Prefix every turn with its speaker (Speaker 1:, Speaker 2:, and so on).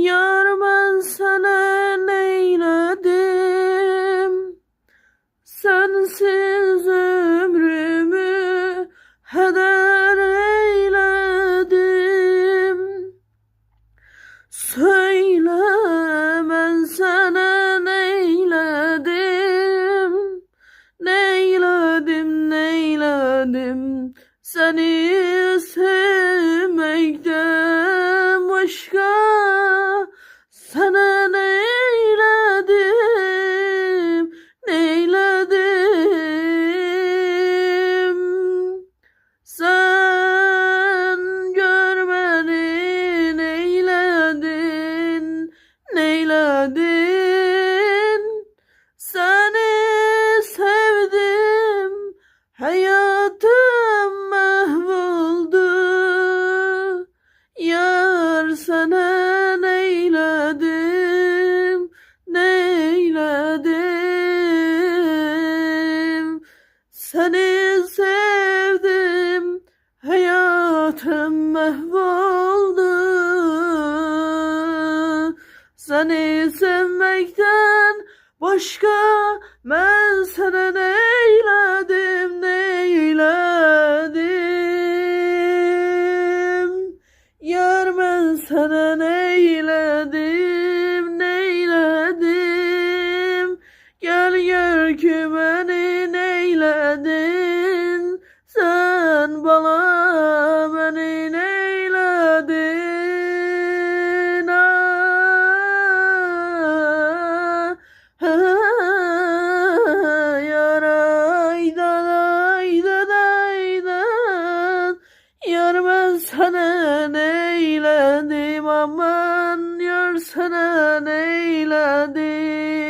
Speaker 1: Yar ben sana neyledim, sensiz ömrümü heder eyledim. Söyle ben sana neyledim, neyledim, neyledim. Seni sevmekten başka sana neyledim, neyledim. Sen görmedin, neyledin, neyledin. Seni sevdim, hayatım mahvoldu. Yar sana neyledim, neyledim. Seni sevdim, hayatım mahvoldu. Seni sevmekten başka ben sana neyledim, neyledim. Yar ben sana neyledim, neyledim. Gel gör ki beni neyledin. Sen bana beni neyledin. Yar aydan aydan aydan. Yar ben sana neyledim, aman yar sana neyledim.